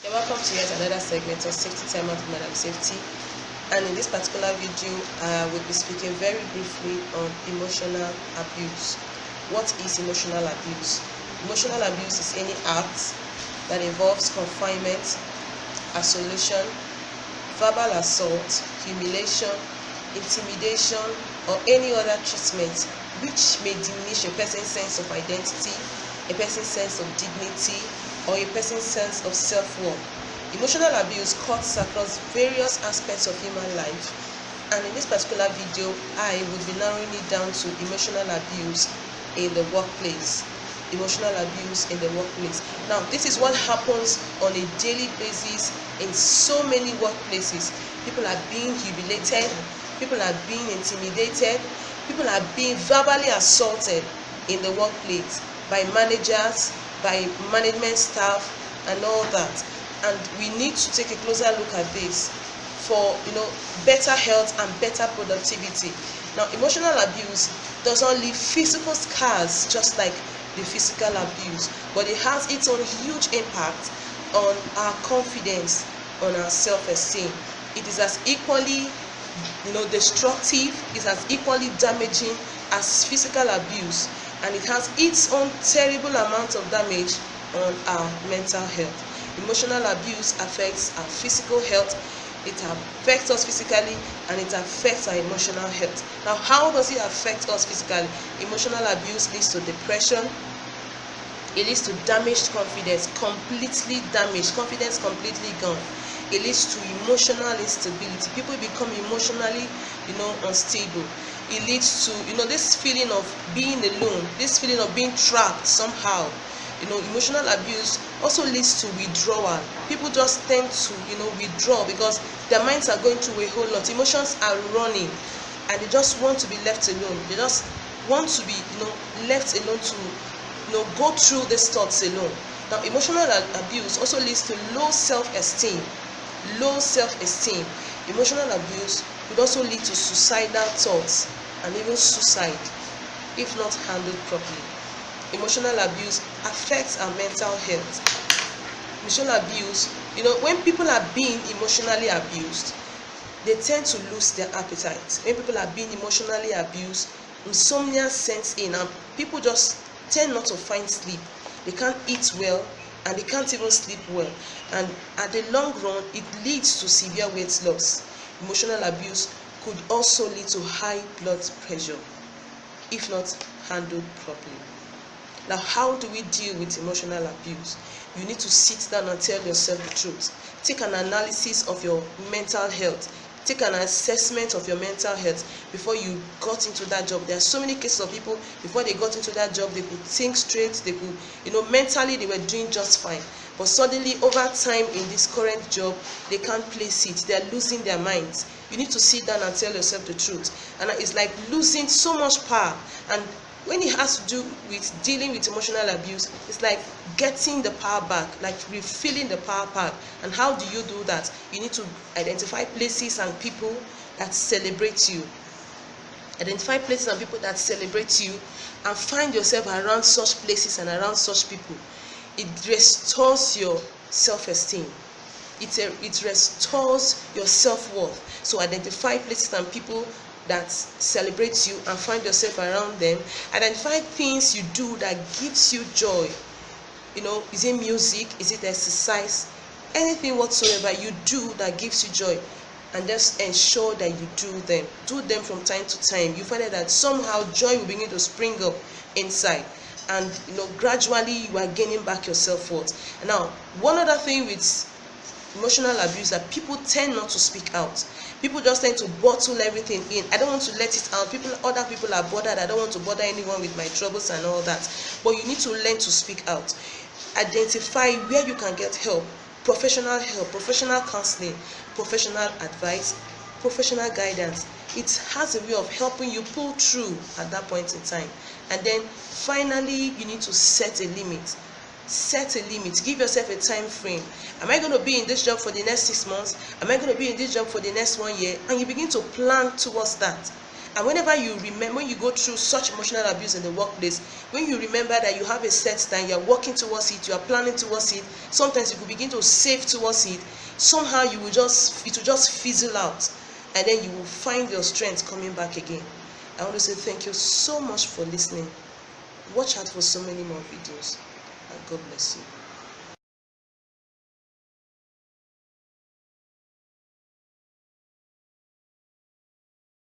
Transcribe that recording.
Yeah, welcome to yet another segment of Safety Time Out with Madam Safety. And in this particular video, I will be speaking very briefly on emotional abuse. What is emotional abuse? Emotional abuse is any act that involves confinement, isolation, verbal assault, humiliation, intimidation, or any other treatment which may diminish a person's sense of identity, a person's sense of dignity, or a person's sense of self-worth. Emotional abuse cuts across various aspects of human life, and in this particular video, I would be narrowing it down to emotional abuse in the workplace. Emotional abuse in the workplace. Now, this is what happens on a daily basis in so many workplaces. People are being humiliated, people are being intimidated, people are being verbally assaulted in the workplace by managers, by management staff, and all that. And we need to take a closer look at this for better health and better productivity. Now, emotional abuse does not leave physical scars just like the physical abuse, but it has its own huge impact on our confidence, on our self-esteem. It is as equally destructive, it's as equally damaging as physical abuse, and it has its own terrible amount of damage on our mental health. Emotional abuse affects our physical health, it affects us physically, and it affects our emotional health. Now, how does it affect us physically? Emotional abuse leads to depression, it leads to damaged confidence, completely damaged, confidence completely gone. It leads to emotional instability. People become emotionally, unstable. It leads to, this feeling of being alone, this feeling of being trapped somehow. Emotional abuse also leads to withdrawal. People just tend to, withdraw because their minds are going through a whole lot. Emotions are running, and they just want to be left alone. They just want to be, left alone to, go through these thoughts alone. Now, emotional abuse also leads to low self-esteem. Low self-esteem. Emotional abuse could also lead to suicidal thoughts and even suicide if not handled properly. Emotional abuse affects our mental health. Emotional abuse, when people are being emotionally abused, they tend to lose their appetite. When people are being emotionally abused, insomnia sets in, and people just tend not to find sleep. They can't eat well, and they can't even sleep well, and at the long run it leads to severe weight loss. Emotional abuse could also lead to high blood pressure if not handled properly. Now, how do we deal with emotional abuse? You need to sit down and tell yourself the truth. Take an analysis of your mental health. Take an assessment of your mental health before you got into that job. There are so many cases of people, before they got into that job, they could think straight, they could, mentally they were doing just fine. But suddenly, over time in this current job, they can't place it. They are losing their minds. You need to sit down and tell yourself the truth. And it's like losing so much power. And when it has to do with dealing with emotional abuse, it's like getting the power back, like refilling the power back. And how do you do that? You need to identify places and people that celebrate you. Identify places and people that celebrate you, and find yourself around such places and around such people. It restores your self-esteem. It restores your self-worth. So identify places and people that celebrates you and find yourself around them. Identify things you do that gives you joy. Is it music? Is it exercise? Anything whatsoever you do that gives you joy, and just ensure that you do them. Do them from time to time. You find that somehow joy will begin to spring up inside, and gradually you are gaining back your self-worth. Now, one other thing with emotional abuse that people tend not to speak out. People just tend to bottle everything in. I don't want to let it out. Other people are bothered. I don't want to bother anyone with my troubles and all that. But you need to learn to speak out. Identify where you can get help, professional counseling, professional advice, professional guidance. It has a way of helping you pull through at that point in time. And then finally, you need to set a limit. Set a limit. Give yourself a time frame. Am I going to be in this job for the next 6 months? Am I going to be in this job for the next 1 year? And you begin to plan towards that. And whenever you remember, when you go through such emotional abuse in the workplace, when you remember that you have a set time, you are working towards it, you are planning towards it, sometimes you could begin to save towards it, somehow it will just fizzle out, and then you will find your strength coming back again. I want to say thank you so much for listening. Watch out for so many more videos, and God bless you.